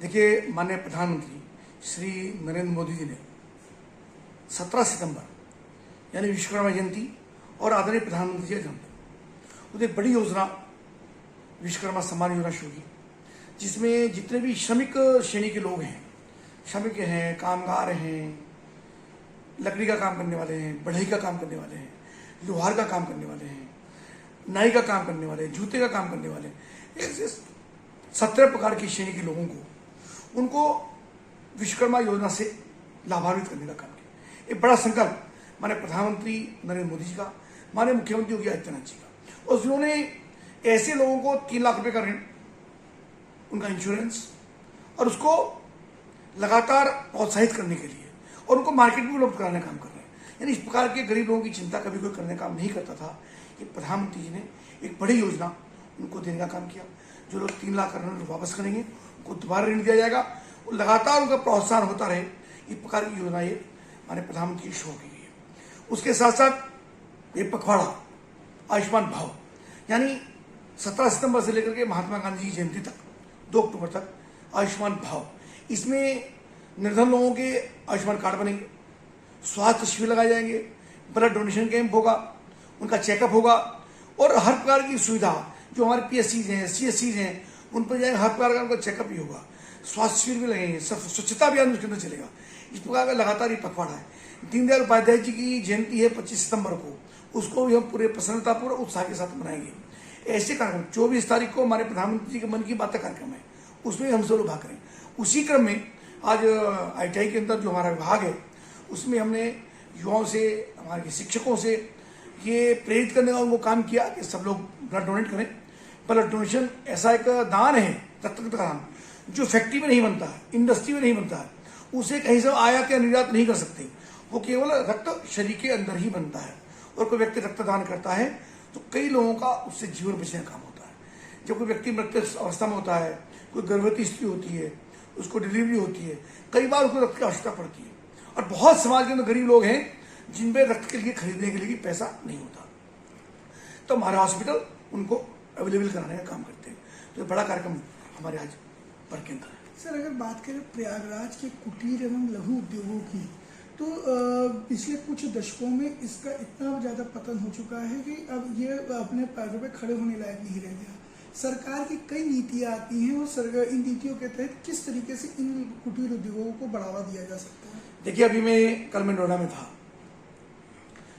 देखिए, माननीय प्रधानमंत्री श्री नरेंद्र मोदी जी ने 17 सितंबर यानी विश्वकर्मा जयंती और आदरणीय प्रधानमंत्री जी का जन्मदिन उसे एक बड़ी योजना विश्वकर्मा सम्मान योजना शुरू की, जिसमें जितने भी श्रमिक श्रेणी के लोग हैं, श्रमिक हैं, कामगार हैं, लकड़ी का काम करने वाले हैं, बढ़ई का काम करने वाले हैं, लोहार का काम करने वाले हैं, नाई का काम करने वाले हैं, जूते का काम करने वाले हैं, ऐसे 17 प्रकार की श्रेणी के लोगों को उनको विश्वकर्मा योजना से लाभान्वित करने का काम किया। एक बड़ा संकल्प माननीय प्रधानमंत्री नरेंद्र मोदी जी का, माननीय मुख्यमंत्री योगी आदित्यनाथ जी का, और उन्होंने ऐसे लोगों को 3 लाख रुपए का ऋण, उनका इंश्योरेंस और उसको लगातार प्रोत्साहित करने के लिए और उनको मार्केट में उपलब्ध कराने का काम कर रहे हैं। यानी इस प्रकार के गरीब लोगों की चिंता कभी कोई करने का काम नहीं करता था कि प्रधानमंत्री जी ने एक बड़ी योजना उनको देने का काम किया। जो लोग 3 लाख का ऋण वापस करेंगे उनको दोबारा ऋण दिया जाएगा और लगातार उनका प्रोत्साहन होता रहे। इस प्रकार की योजना ये हमारे प्रधानमंत्री की शुरू की गई है। उसके साथ साथ ये पखवाड़ा आयुष्मान भाव, यानी 17 सितंबर से लेकर के महात्मा गांधी की जयंती तक 2 अक्टूबर तक आयुष्मान भाव, इसमें निर्धन लोगों के आयुष्मान कार्ड बनेंगे, स्वास्थ्य शिविर लगाए जाएंगे, ब्लड डोनेशन कैंप होगा, उनका चेकअप होगा और हर प्रकार की सुविधा जो हमारे PSCs हैं, CSCs हैं, उन पर जाएंगे, हर प्रकार का उनका चेकअप भी होगा, स्वास्थ्य शिविर भी लगेंगे, स्वच्छता अभियान उसके अंदर चलेगा। इस प्रकार का लगातार ये पखवाड़ा है। दीनदयाल उपाध्याय जी की जयंती है 25 सितंबर को, उसको भी हम पूरे प्रसन्नतापूर्वक उत्साह के साथ मनाएंगे। ऐसे कार्यक्रम 24 तारीख को हमारे प्रधानमंत्री जी के मन की बात कार्यक्रम है, उसमें हम सब लोग भाग करें। उसी क्रम में आज ITI के अंदर जो हमारा विभाग है उसमें हमने युवाओं से, हमारे शिक्षकों से ये प्रेरित करने का उनको काम किया कि सब लोग ब्लड डोनेट करें। ब्लड डोनेशन ऐसा एक दान है, रक्त का दान, जो फैक्ट्री में नहीं बनता है, इंडस्ट्री में नहीं बनता है, उसे कहीं से आयात या निर्यात नहीं कर सकते, वो केवल रक्त शरीर के अंदर ही बनता है। और कोई व्यक्ति रक्तदान करता है तो कई लोगों का उससे जीवन बचने का काम होता है। जब कोई व्यक्ति मृत्यु अवस्था में होता है, कोई गर्भवती स्त्री होती है, उसको डिलीवरी होती है, कई बार उसको रक्त की आवश्यकता पड़ती है और बहुत समाज के अंदर गरीब लोग हैं जिन पे रक्त के लिए खरीदने के लिए पैसा नहीं होता, तो हमारे हॉस्पिटल उनको अवेलेबल कराने का काम करते हैं। तो बड़ा कार्यक्रम हमारे आज पर केंद्र है। सर, अगर बात करें प्रयागराज के कुटीर एवं लघु उद्योगों की, तो पिछले कुछ दशकों में इसका इतना ज़्यादा पतन हो चुका है कि अब ये अपने पैरों पे खड़े होने लायक नहीं रह गया। सरकार की कई नीतियाँ आती हैं और इन नीतियों के तहत किस तरीके से इन कुटीर उद्योगों को बढ़ावा दिया जा सकता है? देखिए, अभी मैं कल नोएडा में था,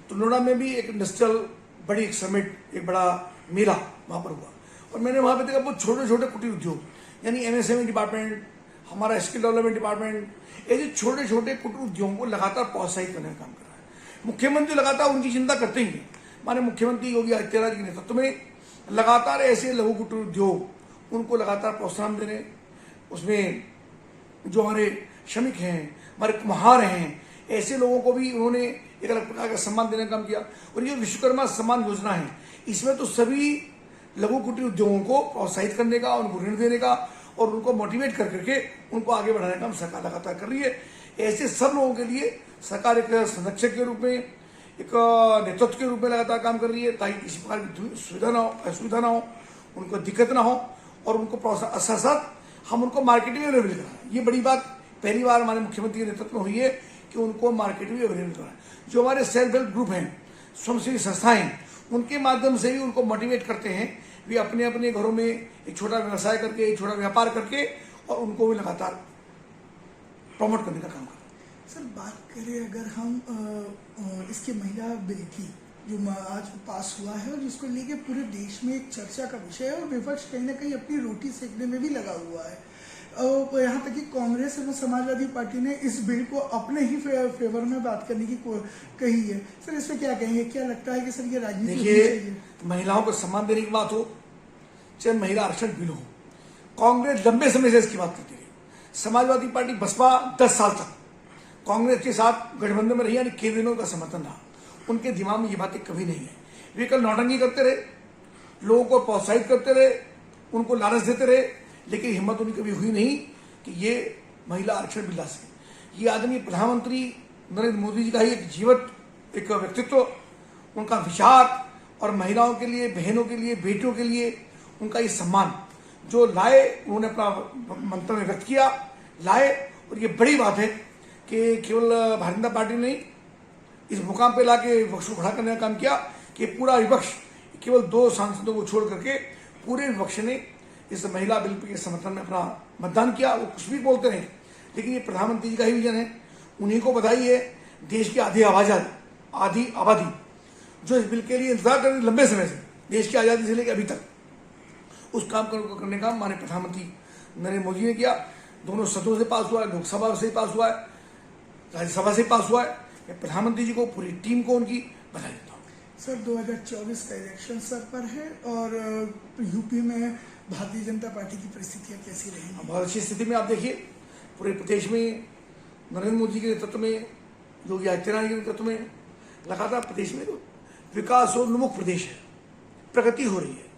तो नोएडा में भी एक इंडस्ट्रियल बड़ी एक समिट, एक बड़ा मेला वहाँ पर हुआ और मैंने वहाँ पे देखा बहुत छोटे छोटे कुटीर उद्योग, यानी MSME डिपार्टमेंट, हमारा स्किल डेवलपमेंट डिपार्टमेंट, ऐसे छोटे छोटे कुटीर उद्योगों को लगातार प्रोत्साहित करने का काम कर रहा है। मुख्यमंत्री लगातार उनकी चिंता करते ही हैं। माननीय मुख्यमंत्री योगी आदित्यनाथ के नेतृत्व में लगातार ऐसे लघु कुटीर उद्योग उनको लगातार प्रोत्साहन दे रहे हैं। उसमें जो हमारे श्रमिक हैं, हमारे कुम्हार हैं, ऐसे लोगों को भी उन्होंने एक अलग प्रकार का सम्मान देने का काम किया। और ये विश्वकर्मा सम्मान योजना है, इसमें तो सभी लघु कुटीर उद्योगों को प्रोत्साहित करने का, उनको ऋण देने का और उनको मोटिवेट कर करके उनको आगे बढ़ाने का काम सरकार लगातार कर रही है। ऐसे सब लोगों के लिए सरकार एक संरक्षक के रूप में, एक नेतृत्व के रूप में लगातार काम कर रही है, ताकि किसी प्रकार की सुविधा ना हो, असुविधा ना हो, उनको दिक्कत ना हो और उनको साथ साथ हम उनको मार्केट में अवेलेबल कराएं। ये बड़ी बात पहली बार हमारे मुख्यमंत्री के नेतृत्व में हुई है कि उनको मार्केट में अवेलेबल कराएं। जो हमारे सेल्फ हेल्प ग्रुप हैं, स्वयंसेवी संस्थाएं, उनके माध्यम से भी उनको मोटिवेट करते हैं, वे अपने अपने घरों में एक छोटा व्यवसाय करके, एक छोटा व्यापार करके और उनको भी लगातार प्रमोट करने का काम करते हैं। सर, बात करें अगर हम इसके महिला बिल की, जो आज पास हुआ है और जिसको लेके पूरे देश में एक चर्चा का विषय है और विपक्ष कहीं ना कहीं अपनी रोटी सेकने में भी लगा हुआ है, और यहाँ तक कि कांग्रेस एवं समाजवादी पार्टी ने इस बिल को अपने ही फेवर में बात करने की कही है। सर, इसमें क्या कहेंगे? क्या लगता है कि सर ये राजनीति? देखिए, महिलाओं को सम्मान देने की बात हो, चाहे महिला आरक्षण बिल हो, कांग्रेस लंबे समय से इसकी बात करती रही। समाजवादी पार्टी बसपा 10 साल तक कांग्रेस के साथ गठबंधन में रही, यानी केंद्र का समर्थन रहा। उनके दिमाग में ये बातें कभी नहीं है। वे कल नौटंकी करते रहे, लोगों को प्रोत्साहित करते रहे, उनको लालच देते रहे, लेकिन हिम्मत उनकी कभी हुई नहीं कि ये महिला आरक्षण बिल ला सके। ये आदमी प्रधानमंत्री नरेंद्र मोदी जी का ही एक जीवंत एक व्यक्तित्व, उनका विचार और महिलाओं के लिए, बहनों के लिए, बेटियों के लिए उनका ये सम्मान जो लाए उन्होंने अपना मंतव्य व्यक्त किया, लाए। और ये बड़ी बात है कि केवल भारतीय जनता पार्टी ने नहीं इस मुकाम पे लाके विपक्ष को खड़ा करने का काम किया कि पूरा विपक्ष केवल 2 सांसदों को छोड़ करके पूरे विपक्ष ने इस महिला बिल के समर्थन में अपना मतदान किया। वो कुछ भी बोलते रहे, लेकिन ये प्रधानमंत्री जी का ही विजन है, उन्हीं को बधाई है। देश की आधी आबादी जो इस बिल के लिए इंतजार कर रही लंबे समय से, देश की आज़ादी से लेकर अभी तक, उस काम को करने का माननीय प्रधानमंत्री नरेंद्र मोदी ने किया। दोनों सदनों से पास हुआ है, लोकसभा से पास हुआ है, राज्यसभा से पास हुआ है। मैं प्रधानमंत्री जी को, पूरी टीम को उनकी बधाई देता हूँ। सर 2024 का इलेक्शन सर पर है और यूपी में भारतीय जनता पार्टी की परिस्थितियां कैसी रहेंगी? बहुत अच्छी स्थिति में आप देखिए, पूरे प्रदेश में नरेंद्र मोदी के नेतृत्व में, योगी आदित्यनाथ के नेतृत्व में लगातार प्रदेश में तो विकास और उन्मुख प्रदेश है, प्रगति हो रही है।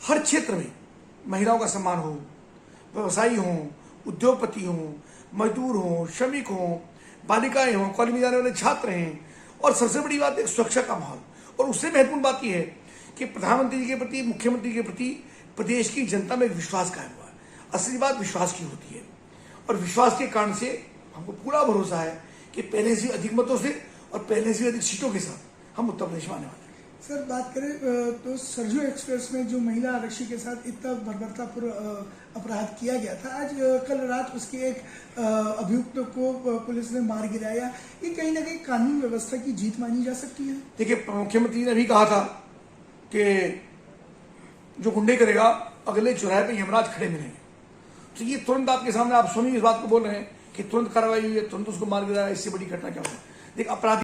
हर क्षेत्र में महिलाओं का सम्मान हो, व्यवसायी हों, उद्योगपति हों, मजदूर हों, श्रमिक हों, बालिकाएं हों, कॉलेज में जाने वाले छात्र हैं, और सबसे बड़ी बात है सुरक्षा का माहौल। और उससे महत्वपूर्ण बात यह है कि प्रधानमंत्री जी के प्रति, मुख्यमंत्री के प्रति प्रदेश की जनता में विश्वास कायम हुआ है। असली बात विश्वास की होती है, और विश्वास के कारण से हमको पूरा भरोसा है कि पहले से अधिक मतों से और पहले से अधिक सीटों के साथ हम उत्तर प्रदेश में आने वाले हैं। सर बात करें तो सरजू एक्सप्रेस में जो महिला आरक्षी के साथ इतना बर्बरतापूर्ण अपराध किया गया था, आज कल रात उसके एक अभियुक्त को पुलिस ने मार गिराया, ये कहीं ना कहीं कानून व्यवस्था की जीत मानी जा सकती है? देखिए, मुख्यमंत्री ने भी कहा था कि जो गुंडे करेगा अगले चौराहे पे यमराज खड़े मिलेंगे। तो ये तुरंत आपके सामने, आप सुनिए इस बात को बोल रहे हैं कि तुरंत कार्रवाई हुई है, तुरंत उसको मार गिराया, इससे बड़ी घटना क्या होगी? देखिए, अपराधी